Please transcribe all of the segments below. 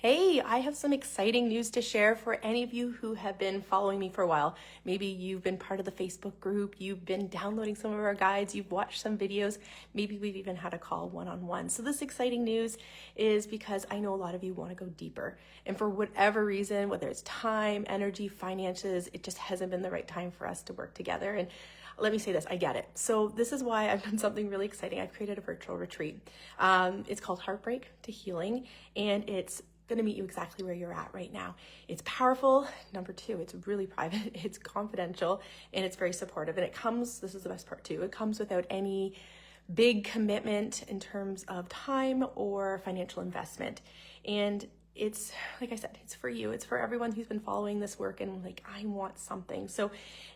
Hey, I have some exciting news to share for any of you who have been following me for a while. Maybe you've been part of the Facebook group, you've been downloading some of our guides, you've watched some videos, maybe we've even had a call one-on-one. So this exciting news is because I know a lot of you want to go deeper. And for whatever reason, whether it's time, energy, finances, it just hasn't been the right time for us to work together. And let me say this, I get it. So this is why I've done something really exciting. I've created a virtual retreat. It's called Heartbreak to Healing, and it's going to meet you exactly where you're at right now. It's powerful. Number two, it's really private, it's confidential, and it's very supportive. And it comes, this is the best part too, it comes without any big commitment in terms of time or financial investment. And it's, like I said, it's for you. It's for everyone who's been following this work and like, I want something. So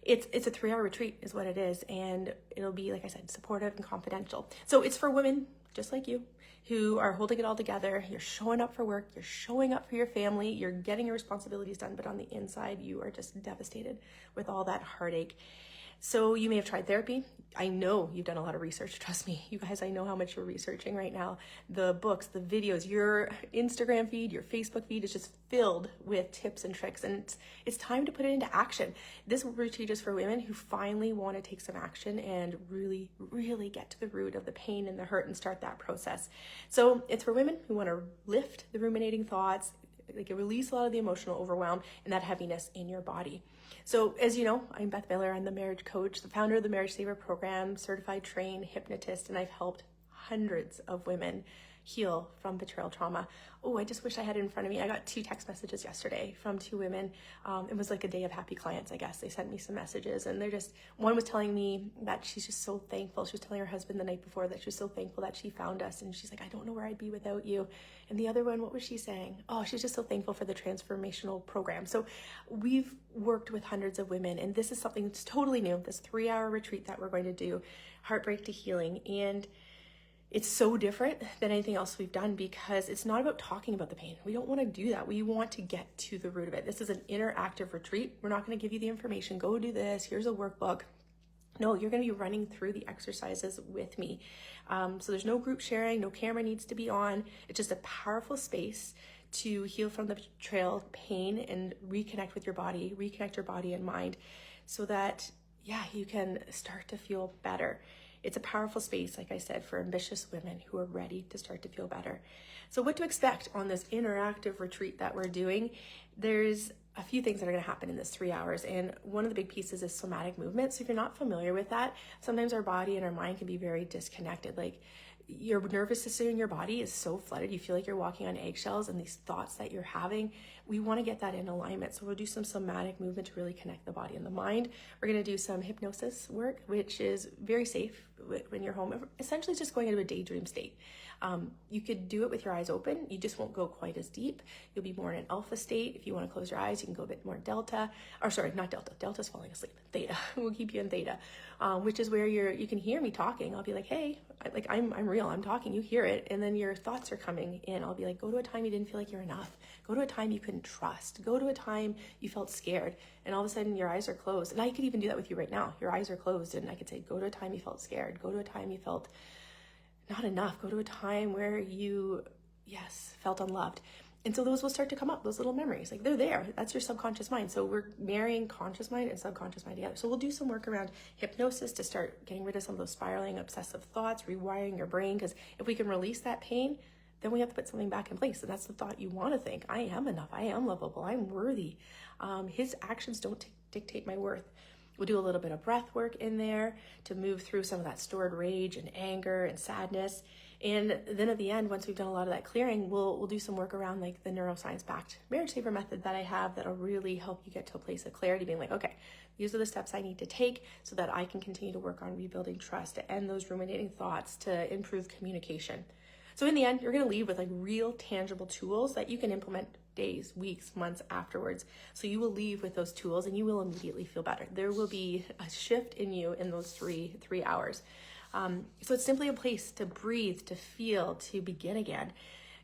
it's a 3-hour retreat is what it is. And it'll be, like I said, supportive and confidential. So it's for women just like you who are holding it all together. You're showing up for work, you're showing up for your family, you're getting your responsibilities done, but on the inside, you are just devastated with all that heartache. So you may have tried therapy. I know you've done a lot of research. Trust me, you guys, I know how much you're researching right now. The books, the videos, your Instagram feed, your Facebook feed is just filled with tips and tricks. And it's time to put it into action. This retreat is for women who finally want to take some action and really, really get to the root of the pain and the hurt and start that process. So it's for women who want to lift the ruminating thoughts, like release a lot of the emotional overwhelm and that heaviness in your body. So as you know, I'm Beth Miller. I'm the marriage coach, the founder of the Marriage Saver program, certified trained hypnotist, and I've helped hundreds of women heal from betrayal trauma. Oh, I just wish I had it in front of me. I got 2 text messages yesterday from 2 women. It was like a day of happy clients, I guess. They sent me some messages and one was telling me that she's just so thankful. She was telling her husband the night before that she was so thankful that she found us. And she's like, I don't know where I'd be without you. And the other one, what was she saying? Oh, she's just so thankful for the transformational program. So we've worked with hundreds of women, and this is something that's totally new, this 3-hour retreat that we're going to do, Heartbreak to Healing. And it's so different than anything else we've done because it's not about talking about the pain. We don't want to do that. We want to get to the root of it. This is an interactive retreat. We're not going to give you the information. Go do this. Here's a workbook. No, you're going to be running through the exercises with me. So there's no group sharing. No camera needs to be on. It's just a powerful space to heal from the betrayal pain and reconnect with your body, reconnect your body and mind so that, you can start to feel better. It's a powerful space, like I said, for ambitious women who are ready to start to feel better. So what to expect on this interactive retreat that we're doing? There's a few things that are going to happen in this 3 hours. And one of the big pieces is somatic movement. So if you're not familiar with that, sometimes our body and our mind can be very disconnected. Like your nervous system in your body is so flooded. You feel like you're walking on eggshells, and these thoughts that you're having, we want to get that in alignment. So we'll do some somatic movement to really connect the body and the mind. We're going to do some hypnosis work, which is very safe when you're home. Essentially, it's just going into a daydream state. You could do it with your eyes open. You just won't go quite as deep. You'll be more in an alpha state. If you want to close your eyes, you can go a bit more delta, or sorry, not delta. Delta's falling asleep. Theta. We'll keep you in theta, which is where you can hear me talking. I'll be like, hey, I'm real. I'm talking. You hear it, and then your thoughts are coming in. I'll be like, go to a time you didn't feel like you're enough. Go to a time you couldn't trust. Go to a time you felt scared, and all of a sudden your eyes are closed. And I could even do that with you right now. Your eyes are closed, and I could say, go to a time you felt scared. Go to a time you felt not enough. Go to a time where you, felt unloved. And so those will start to come up, those little memories. Like they're there. That's your subconscious mind. So we're marrying conscious mind and subconscious mind together. So we'll do some work around hypnosis to start getting rid of some of those spiraling obsessive thoughts, rewiring your brain. Because if we can release that pain, then we have to put something back in place. And that's the thought you want to think. I am enough. I am lovable. I'm worthy. His actions don't dictate my worth. We'll do a little bit of breath work in there to move through some of that stored rage and anger and sadness. And then at the end, once we've done a lot of that clearing, we'll do some work around like the Neuroscience-backed marriage saver method that I have that'll really help you get to a place of clarity, being like, okay, these are the steps I need to take so that I can continue to work on rebuilding trust, to end those ruminating thoughts, to improve communication. So in the end, you're going to leave with like real tangible tools that you can implement days, weeks, months afterwards. So you will leave with those tools and you will immediately feel better. There will be a shift in you in those three hours. So it's simply a place to breathe, to feel, to begin again.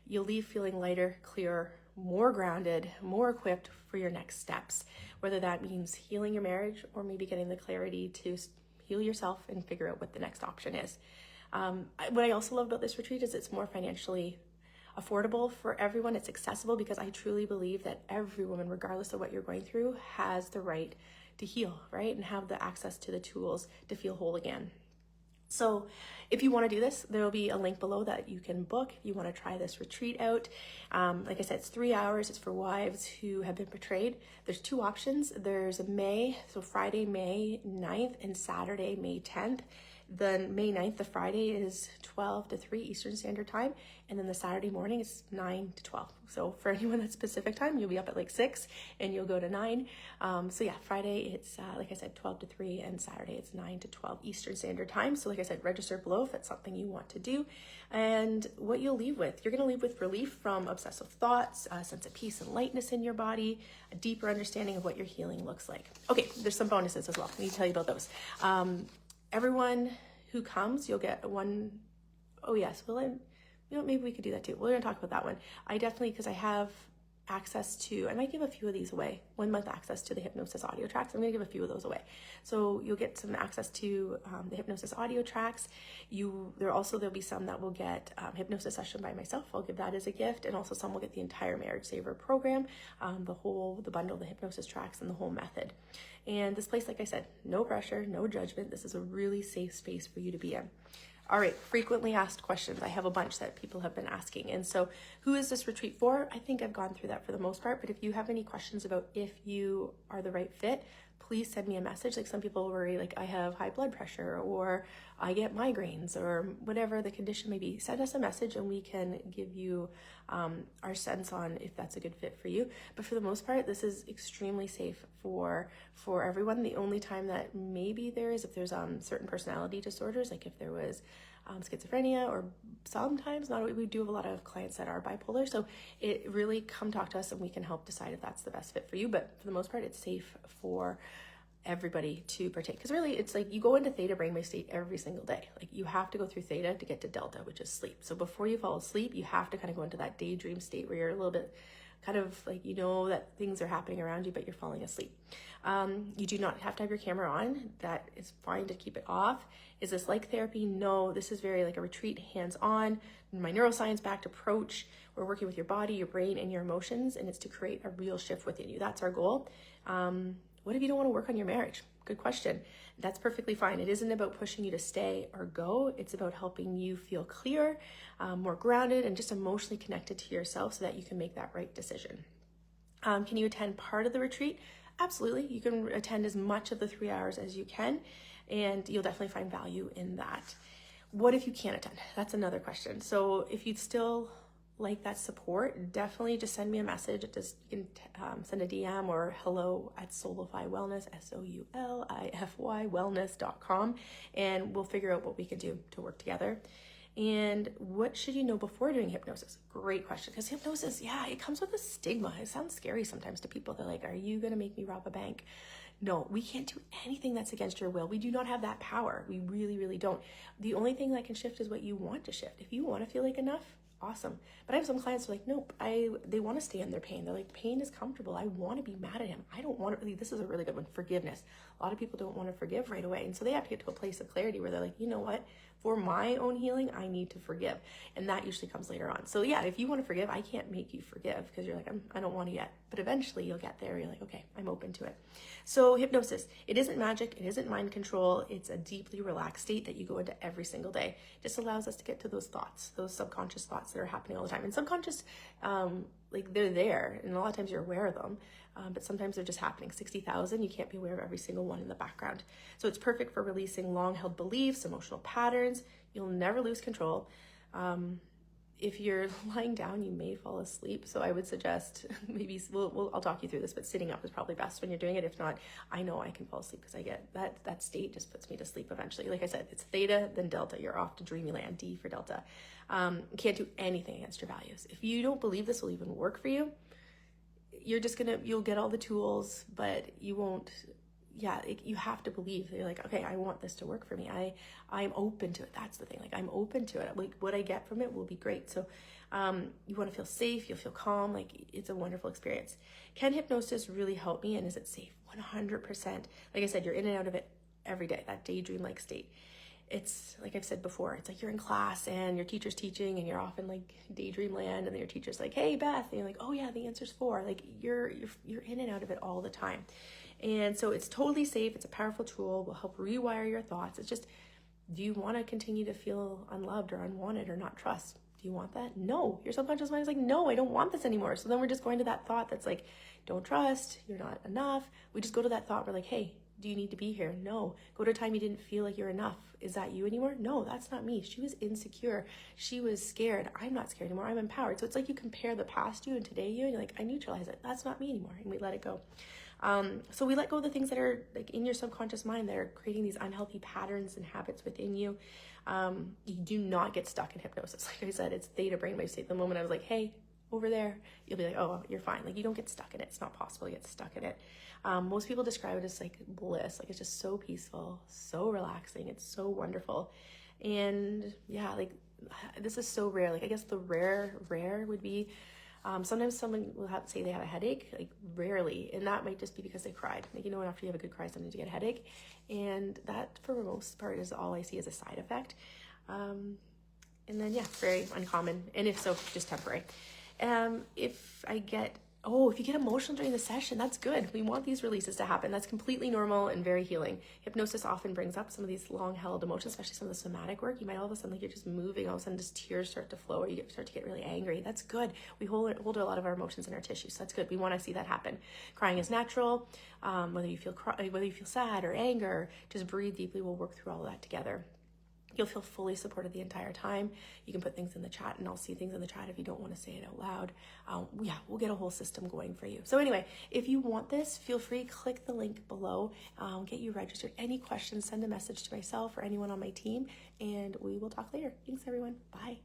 You'll leave feeling lighter, clearer, more grounded, more equipped for your next steps, whether that means healing your marriage or maybe getting the clarity to heal yourself and figure out what the next option is. What I also love about this retreat is it's more financially affordable for everyone. It's accessible because I truly believe that every woman, regardless of what you're going through, has the right to heal, right? And have the access to the tools to feel whole again. So if you want to do this, there will be a link below that you can book if you want to try this retreat out. Like I said, it's 3 hours. It's for wives who have been betrayed. There's 2 options. There's Friday, May 9th and Saturday, May 10th. The May 9th, the Friday, is 12 to 3 Eastern Standard Time. And then the Saturday morning is 9 to 12. So for anyone that's Pacific time, you'll be up at like 6 and you'll go to 9. So yeah, Friday, it's like I said, 12 to 3, and Saturday, it's 9 to 12 Eastern Standard Time. So like I said, register below if that's something you want to do. And what you'll leave with, you're going to leave with relief from obsessive thoughts, a sense of peace and lightness in your body, a deeper understanding of what your healing looks like. Okay, there's some bonuses as well. Let me tell you about those. Everyone who comes, you'll get one. Oh yes, maybe we could do that too. We're gonna talk about that one. I definitely, because I have access to, I might give a few of these away. 1 month access to the hypnosis audio tracks. I'm gonna give a few of those away. So you'll get some access to the hypnosis audio tracks. There'll be some that will get hypnosis session by myself. I'll give that as a gift, and also some will get the entire Marriage Saver program, the bundle, the hypnosis tracks, and the whole method. And this place, like I said, no pressure, no judgment. This is a really safe space for you to be in. All right, frequently asked questions. I have a bunch that people have been asking. And so who is this retreat for? I think I've gone through that for the most part, but if you have any questions about if you are the right fit, please send me a message. Like some people worry, like I have high blood pressure or I get migraines or whatever the condition may be. Send us a message and we can give you our sense on if that's a good fit for you. But for the most part, this is extremely safe for everyone. The only time that maybe if there's certain personality disorders, like if there was schizophrenia, or sometimes not. We do have a lot of clients that are bipolar, so it really come talk to us and we can help decide if that's the best fit for you. But for the most part, it's safe for everybody to partake, because really it's like you go into theta brainwave state every single day. Like you have to go through theta to get to delta, which is sleep. So before you fall asleep, you have to kind of go into that daydream state where you're a little bit kind of like, that things are happening around you, but you're falling asleep. You do not have to have your camera on. That is fine to keep it off. Is this like therapy? No, this is very like a retreat, hands-on, my neuroscience-backed approach. We're working with your body, your brain, and your emotions, and it's to create a real shift within you. That's our goal. What if you don't want to work on your marriage? Good question. That's perfectly fine. It isn't about pushing you to stay or go. It's about helping you feel clear, more grounded, and just emotionally connected to yourself so that you can make that right decision. Can you attend part of the retreat? Absolutely. You can attend as much of the 3 hours as you can, and you'll definitely find value in that. What if you can't attend? That's another question. So if you'd still like that support, definitely just send me a message. You can send a DM or hello@Soulify Wellness, SOULIFY wellness.com, and we'll figure out what we can do to work together. And what should you know before doing hypnosis? Great question. Because hypnosis, it comes with a stigma. It sounds scary sometimes to people. They're like, are you going to make me rob a bank? No, we can't do anything that's against your will. We do not have that power. We really, really don't. The only thing that can shift is what you want to shift. If you want to feel like enough, awesome. But I have some clients who are like, nope, they want to stay in their pain. They're like, pain is comfortable. I want to be mad at him. I don't want to, this is a really good one, forgiveness. A lot of people don't want to forgive right away. And so they have to get to a place of clarity where they're like, you know what? For my own healing, I need to forgive. And that usually comes later on. So yeah, if you want to forgive, I can't make you forgive because you're like, I don't want to yet. But eventually you'll get there. You're like, okay, I'm open to it. So hypnosis, it isn't magic. It isn't mind control. It's a deeply relaxed state that you go into every single day. It just allows us to get to those thoughts, those subconscious thoughts that are happening all the time. And subconscious, like they're there. And a lot of times you're aware of them. But sometimes they're just happening. 60,000, you can't be aware of every single one in the background. So it's perfect for releasing long-held beliefs, emotional patterns. You'll never lose control. If you're lying down, you may fall asleep. So I would suggest maybe, I'll talk you through this, but sitting up is probably best when you're doing it. If not, I know I can fall asleep because I get that state just puts me to sleep eventually. Like I said, it's theta, then delta. You're off to dreamy land, D for delta. Can't do anything against your values. If you don't believe this will even work for you, you'll get all the tools, but you won't, you have to believe. You're like, okay, I want this to work for me. I'm open to it. That's the thing. Like, I'm open to it. Like, what I get from it will be great. So, you want to feel safe. You'll feel calm. Like, it's a wonderful experience. Can hypnosis really help me? And is it safe? 100%. Like I said, you're in and out of it every day, that daydream-like state. it's like I've said before, it's like you're in class and your teacher's teaching and you're off in like daydream land, and then your teacher's like, hey Beth, and you're like, oh yeah, the answer's 4. Like you're in and out of it all the time. And so it's totally safe. It's a powerful tool, will help rewire your thoughts. It's just, do you want to continue to feel unloved or unwanted or not trust? Do you want that? No. Your subconscious mind is like, no, I don't want this anymore. So then we're just going to that thought that's like, don't trust, you're not enough. We just go to that thought. We're like, hey, do you need to be here? No. Go to a time you didn't feel like you're enough. Is that you anymore? No, that's not me. She was insecure. She was scared. I'm not scared anymore. I'm empowered. So it's like you compare the past you and today you, and you're like, I neutralize it. That's not me anymore. And we let it go. So we let go of the things that are like in your subconscious mind that are creating these unhealthy patterns and habits within you. You do not get stuck in hypnosis. Like I said, it's theta brainwave state. The moment I was like, hey, over there, you'll be like, oh, you're fine. Like you don't get stuck in it. It's not possible to get stuck in it. Most people describe it as like bliss. Like it's just so peaceful, so relaxing. It's so wonderful. And yeah, like this is so rare. Like I guess the rare would be, sometimes someone will say they have a headache, like rarely. And that might just be because they cried. Like, you know, after you have a good cry, sometimes you get a headache. And that for the most part is all I see as a side effect. And then yeah, very uncommon. And if so, just temporary. If you get emotional during the session, that's good. We want these releases to happen. That's completely normal and very healing. Hypnosis often brings up some of these long-held emotions, especially some of the somatic work. You might all of a sudden, like you're just moving, all of a sudden just tears start to flow, or you start to get really angry. That's good. We hold a lot of our emotions in our tissues, so that's good. We want to see that happen. Crying is natural. Whether you feel sad or anger, just breathe deeply. We'll work through all of that together. You'll feel fully supported the entire time. You can put things in the chat and I'll see things in the chat if you don't want to say it out loud. We'll get a whole system going for you. So anyway, if you want this, feel free, click the link below, get you registered. Any questions, send a message to myself or anyone on my team, and we will talk later. Thanks everyone. Bye.